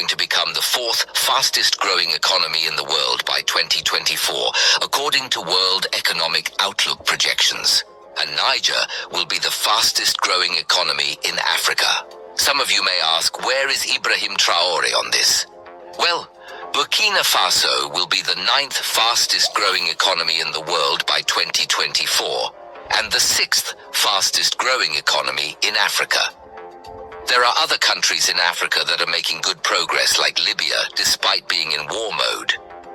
going to become the fourth fastest growing economy in the world by 2024, according to World Economic Outlook projections. And Niger will be the fastest growing economy in Africa. Some of you may ask, where is Ibrahim Traore on this? Well, Burkina Faso will be the ninth fastest growing economy in the world by 2024, and the sixth fastest growing economy in Africa. There are other countries in Africa that are making good progress, like Libya, despite being in war mode.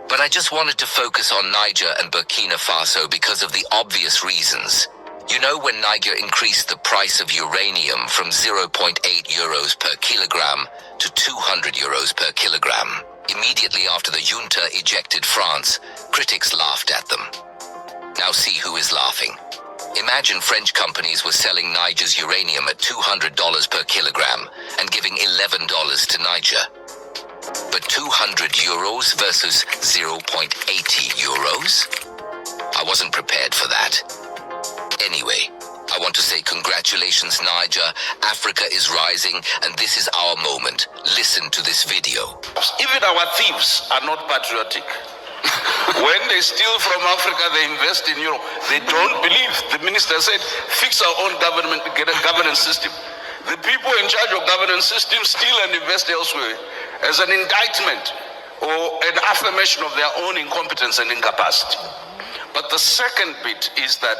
But I just wanted to focus on Niger and Burkina Faso because of the obvious reasons. You know, when Niger increased the price of uranium from 0.8 euros per kilogram to 200 euros per kilogram, immediately after the junta ejected France, critics laughed at them. Now see who is laughing. Imagine French companies were selling Niger's uranium at $200 per kilogram and giving $11 to Niger. But 200 euros versus 0.80 euros? I wasn't prepared for that. Anyway, I want to say congratulations, Niger. Africa is rising, and this is our moment. Listen to this video. Even our thieves are not patriotic. When they steal from Africa, they invest in Europe. They don't believe. The minister said, fix our own government, get a governance system. The people in charge of governance systems steal and invest elsewhere as an indictment or an affirmation of their own incompetence and incapacity. But the second bit is that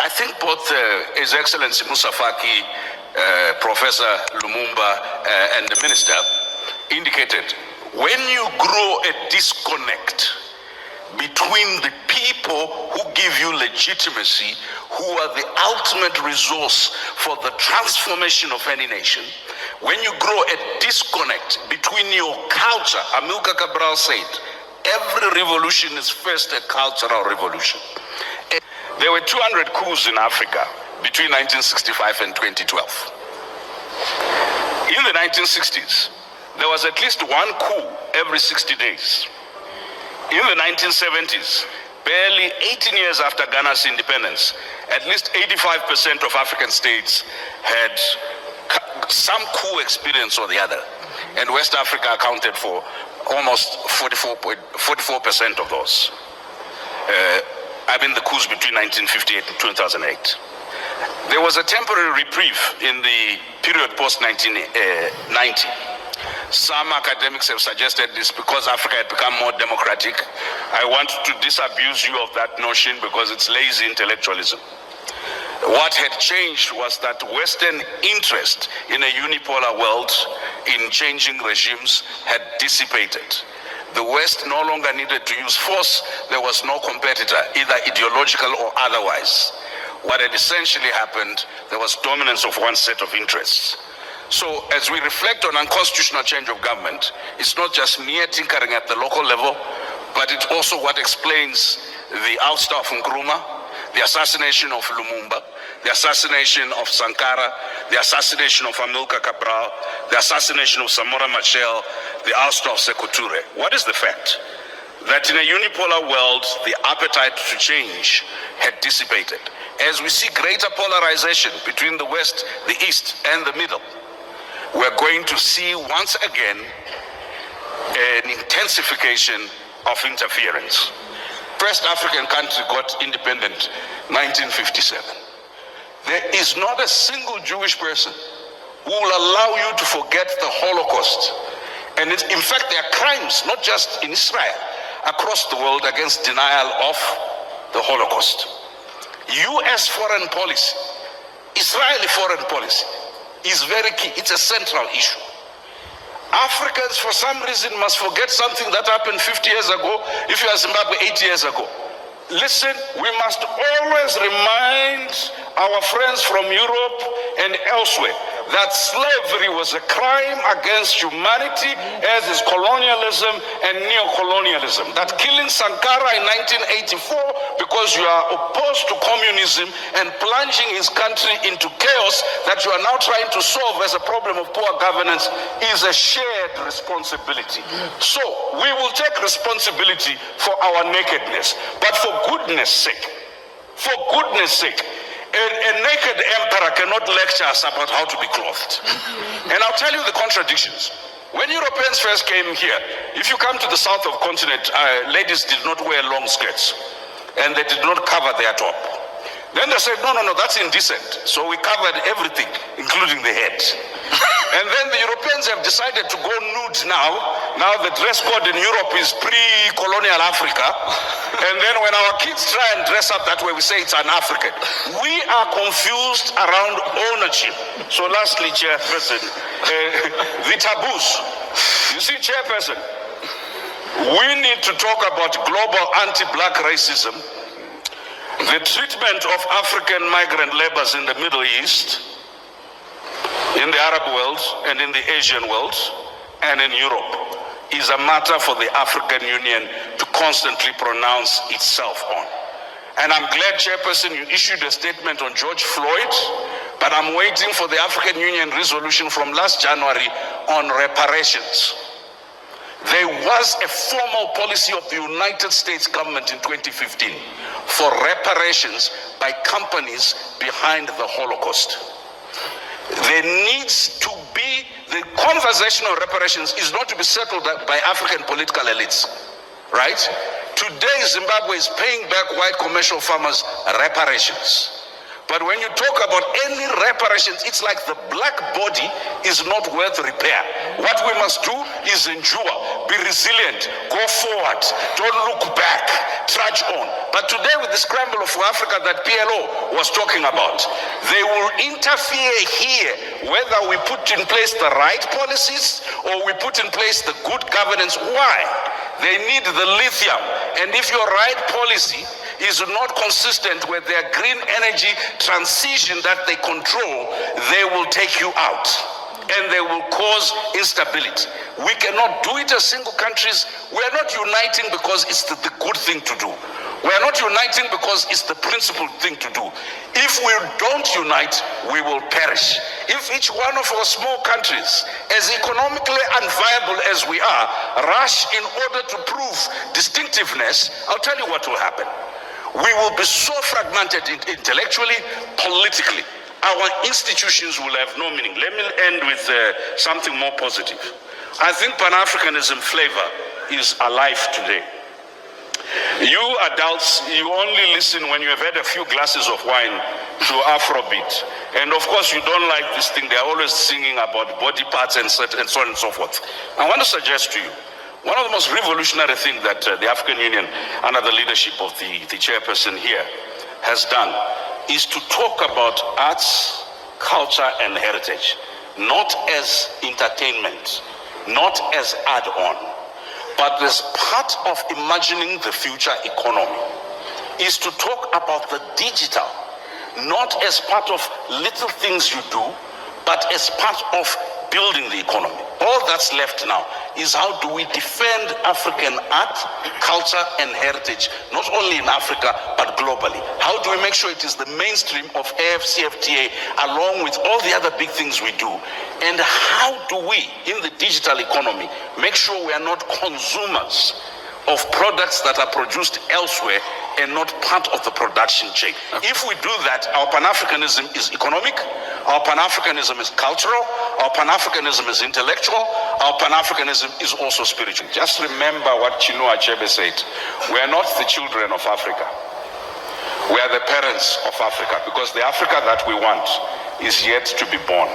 I think both His Excellency Moussa Faki, Professor Lumumba, and the minister indicated, when you grow a disconnect between the people who give you legitimacy, who are the ultimate resource for the transformation of any nation, when you grow a disconnect between your culture, Amilcar Cabral said, every revolution is first a cultural revolution. There were 200 coups in Africa between 1965 and 2012. In the 1960s, there was at least one coup every 60 days. In the 1970s, barely 18 years after Ghana's independence, at least 85% of African states had some coup experience or the other. And West Africa accounted for almost 44% of those. The coups between 1958 and 2008. There was a temporary reprieve in the period post-1990. Some academics have suggested this because Africa had become more democratic. I want to disabuse you of that notion because it's lazy intellectualism. What had changed was that Western interest in a unipolar world, in changing regimes, had dissipated. The West no longer needed to use force. There was no competitor, either ideological or otherwise. What had essentially happened, there was dominance of one set of interests. So as we reflect on unconstitutional change of government, it's not just mere tinkering at the local level, but it's also what explains the ouster of Nkrumah, the assassination of Lumumba, the assassination of Sankara, the assassination of Amilcar Cabral, the assassination of Samora Machel, the ouster of Sékou Touré. What is the fact? That in a unipolar world, the appetite to change had dissipated. As we see greater polarization between the West, the East, and the Middle, we're going to see once again an intensification of interference. First African country got independent 1957. There is not a single Jewish person who will allow you to forget the Holocaust. And in fact, there are crimes, not just in Israel, across the world against denial of the Holocaust. US foreign policy, Israeli foreign policy is very key. It's a central issue. Africans, for some reason, must forget something that happened 50 years ago, if you are Zimbabwe 80 years ago. Listen, we must always remind our friends from Europe and elsewhere that slavery was a crime against humanity, as is colonialism and neo-colonialism. That killing Sankara in 1984 because you are opposed to communism and plunging his country into chaos that you are now trying to solve as a problem of poor governance is a shared responsibility. So we will take responsibility for our nakedness, but for goodness sake, a naked emperor cannot lecture us about how to be clothed. And I'll tell you the contradictions. When Europeans first came here, if you come to the south of the continent, ladies did not wear long skirts and they did not cover their top. Then they said, no, that's indecent. So we covered everything, including the head. And then the Europeans have decided to go nude now. Now the dress code in Europe is pre-colonial Africa. And then when our kids try and dress up that way, we say it's an African. We are confused around ownership. So lastly, Chairperson, the taboos. You see, Chairperson, we need to talk about global anti-black racism, the treatment of African migrant laborers in the Middle East, in the Arab world, and in the Asian world, and in Europe, is a matter for the African Union to constantly pronounce itself on. And I'm glad, Chairperson, you issued a statement on George Floyd, but I'm waiting for the African Union resolution from last January on reparations. There was a formal policy of the United States government in 2015 for reparations by companies behind the Holocaust. There needs to be, the conversation on reparations is not to be settled by African political elites, right? Today, Zimbabwe is paying back white commercial farmers reparations. But when you talk about any reparations, it's like the black body is not worth repair. What we must do is endure, be resilient, go forward, don't look back, trudge on. But today with the scramble for Africa that PLO was talking about, they will interfere here whether we put in place the right policies or we put in place the good governance. Why? They need the lithium. And if your right policy is not consistent with their green energy transition that they control, they will take you out and they will cause instability. We cannot do it as single countries. We are not uniting because it's the good thing to do. We are not uniting because it's the principled thing to do. If we don't unite, we will perish. If each one of our small countries, as economically unviable as we are, rush in order to prove distinctiveness, I'll tell you what will happen. We will be so fragmented intellectually, politically. Our institutions will have no meaning. Let me end with something more positive. I think Pan-Africanism flavor is alive today. You adults, you only listen when you have had a few glasses of wine to Afrobeat. And of course, you don't like this thing. They're always singing about body parts and so on and so forth. I want to suggest to you, one of the most revolutionary things that the African Union, under the leadership of the chairperson here, has done is to talk about arts, culture, and heritage, not as entertainment, not as add-on, but as part of imagining the future economy, is to talk about the digital, not as part of little things you do, but as part of building the economy. All that's left now is how do we defend African art, culture, and heritage, not only in Africa, but globally. How do we make sure it is the mainstream of AFCFTA along with all the other big things we do? And how do we, in the digital economy, make sure we are not consumers of products that are produced elsewhere and not part of the production chain? If we do that, our Pan-Africanism is economic, our Pan-Africanism is cultural, our Pan-Africanism is intellectual, our Pan-Africanism is also spiritual. Just remember what Chinua Achebe said. We are not the children of Africa. We are the parents of Africa, because the Africa that we want is yet to be born.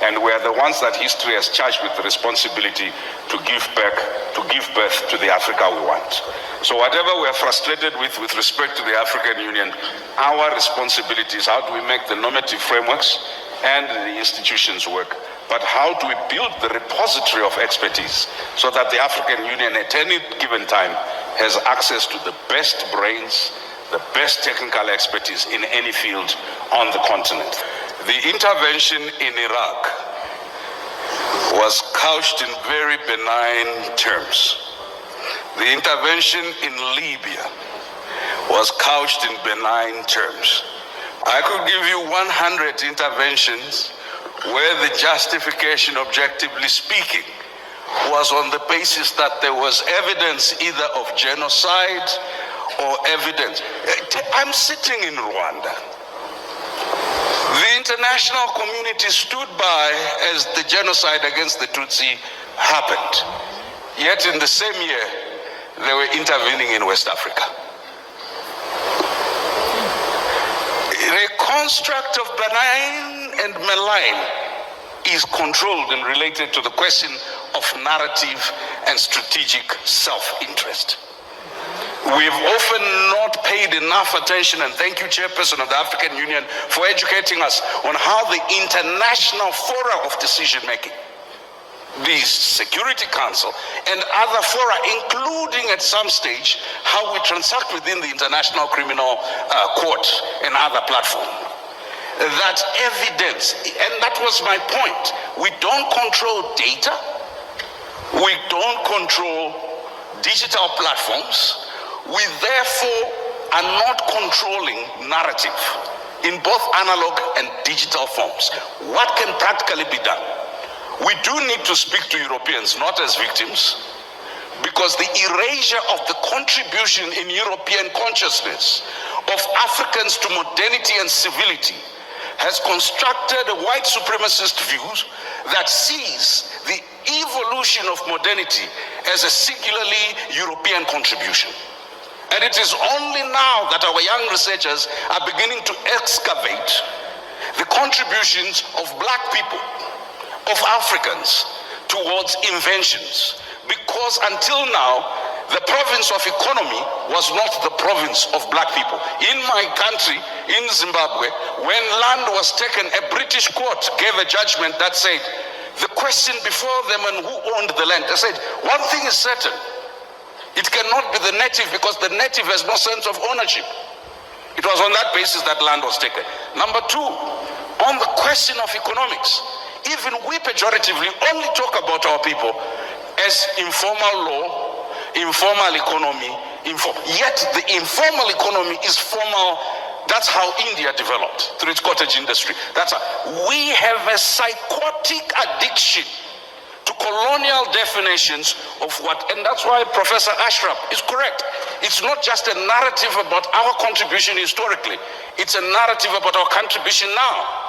And we are the ones that history has charged with the responsibility to give birth to the Africa we want. So whatever we are frustrated with respect to the African Union, our responsibility is how do we make the normative frameworks and the institutions work, but how do we build the repository of expertise so that the African Union at any given time has access to the best brains, the best technical expertise in any field on the continent. The intervention in Iraq was couched in very benign terms. The intervention in Libya was couched in benign terms. I could give you 100 interventions where the justification, objectively speaking, was on the basis that there was evidence either of genocide or evidence. I'm sitting in Rwanda. The international community stood by as the genocide against the Tutsi happened. Yet in the same year, they were intervening in West Africa. The construct of benign and malign is controlled and related to the question of narrative and strategic self-interest. We've often not paid enough attention, and thank you, Chairperson of the African Union, for educating us on how the international fora of decision-making, the Security Council and other fora, including at some stage how we transact within the International Criminal Court and other platforms. That evidence, and that was my point, we don't control data, we don't control digital platforms, we therefore are not controlling narrative in both analog and digital forms. What can practically be done? We do need to speak to Europeans, not as victims, because the erasure of the contribution in European consciousness of Africans to modernity and civility has constructed a white supremacist view that sees the evolution of modernity as a singularly European contribution. And it is only now that our young researchers are beginning to excavate the contributions of black people, of Africans, towards inventions. Because until now, the province of economy was not the province of black people. In my country, in Zimbabwe, when land was taken, a British court gave a judgment that said, the question before them and who owned the land, they said, one thing is certain, it cannot be the native because the native has no sense of ownership. It was on that basis that land was taken. Number two, on the question of economics, even we pejoratively only talk about our people as informal law, informal economy, yet the informal economy is formal. That's how India developed through its cottage industry. We have a psychotic addiction to colonial definitions of what, and that's why Professor Ashraf is correct. It's not just a narrative about our contribution historically, it's a narrative about our contribution now.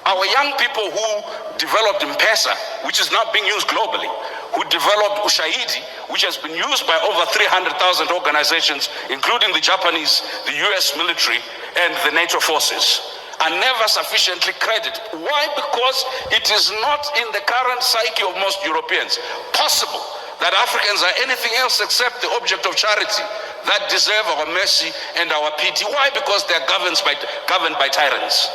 Our young people who developed M-Pesa, which is now being used globally, who developed Ushahidi, which has been used by over 300,000 organizations, including the Japanese, the US military, and the NATO forces, are never sufficiently credited. Why? Because it is not in the current psyche of most Europeans possible that Africans are anything else except the object of charity that deserve our mercy and our pity. Why? Because they are governed by tyrants,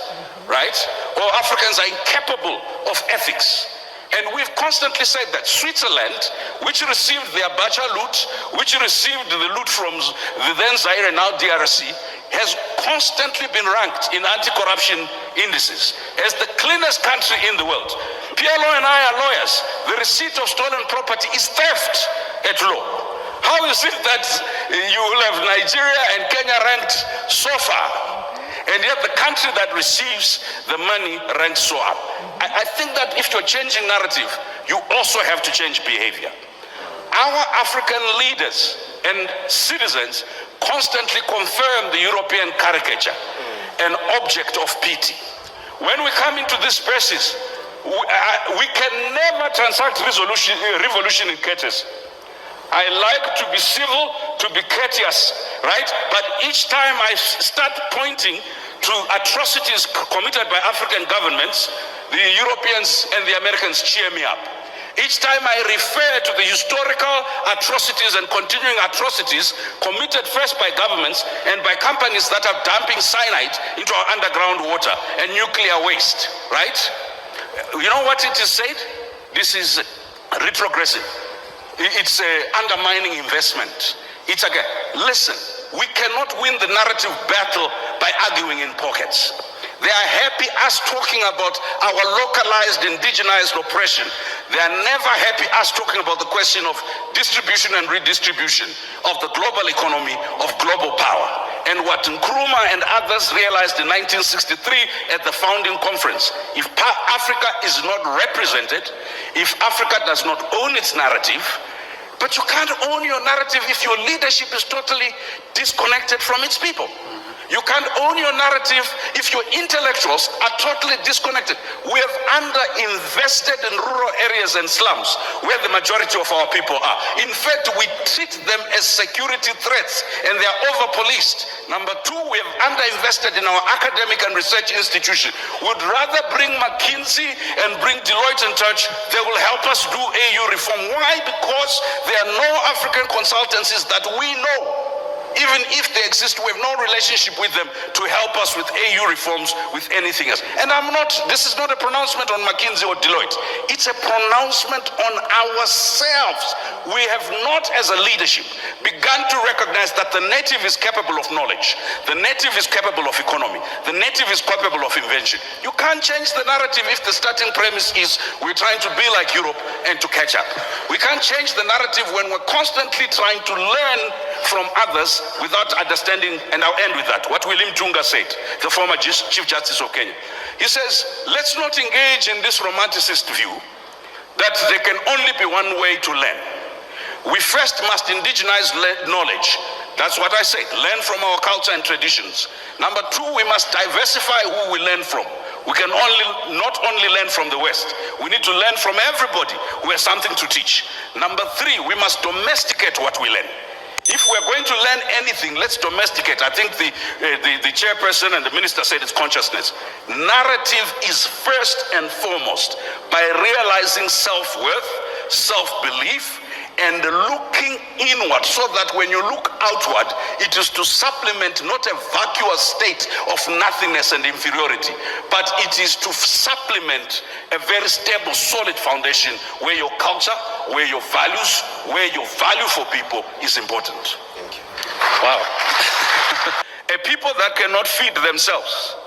right? Or Africans are incapable of ethics. And we've constantly said that Switzerland, which received the Abacha loot, which received the loot from the then Zaire, now DRC, has constantly been ranked in anti-corruption indices as the cleanest country in the world. PLO and I are lawyers. The receipt of stolen property is theft at law. How is it that you will have Nigeria and Kenya ranked so far, and yet the country that receives the money ranks so up? I think that if you're changing narrative, you also have to change behavior. Our African leaders and citizens constantly confirm the European caricature, an object of pity. When we come into these spaces, we can never transact revolution in courtesy. I like to be civil, to be courteous, right? But each time I start pointing to atrocities committed by African governments, the Europeans and the Americans cheer me up. Each time I refer to the historical atrocities and continuing atrocities committed first by governments and by companies that are dumping cyanide into our underground water and nuclear waste, right? You know what it is said? This is retrogressive. It's undermining investment. It's again, listen, we cannot win the narrative battle by arguing in pockets. They are happy us talking about our localized, indigenized oppression. They are never happy us talking about the question of distribution and redistribution of the global economy, of global power. And what Nkrumah and others realized in 1963 at the founding conference, if Africa is not represented, if Africa does not own its narrative, but you can't own your narrative if your leadership is totally disconnected from its people. You can't own your narrative if your intellectuals are totally disconnected. We have underinvested in rural areas and slums where the majority of our people are. In fact, we treat them as security threats and they are over-policed. Number two, we have underinvested in our academic and research institution. We'd rather bring McKinsey and bring Deloitte and Touch. They will help us do AU reform. Why? Because there are no African consultancies that we know. Even if they exist, we have no relationship with them to help us with AU reforms, with anything else. And this is not a pronouncement on McKinsey or Deloitte. It's a pronouncement on ourselves. We have not, as a leadership, begun to recognize that the native is capable of knowledge. The native is capable of economy. The native is capable of invention. You can't change the narrative if the starting premise is we're trying to be like Europe and to catch up. We can't change the narrative when we're constantly trying to learn from others without understanding, and I'll end with that, what William Tunga said, the former Chief Justice of Kenya. He says, let's not engage in this romanticist view that there can only be one way to learn. We first must indigenize knowledge. That's what I said, learn from our culture and traditions. Number two, we must diversify who we learn from. We can not only learn from the West, we need to learn from everybody who has something to teach. Number three, we must domesticate what we learn. If we're going to learn anything, let's domesticate. I think the chairperson and the minister said it's consciousness. Narrative is first and foremost by realizing self-worth, self-belief, and looking inward, so that when you look outward, it is to supplement not a vacuous state of nothingness and inferiority, but it is to supplement a very stable, solid foundation where your culture, where your values, where your value for people is important. Thank you. Wow. A people that cannot feed themselves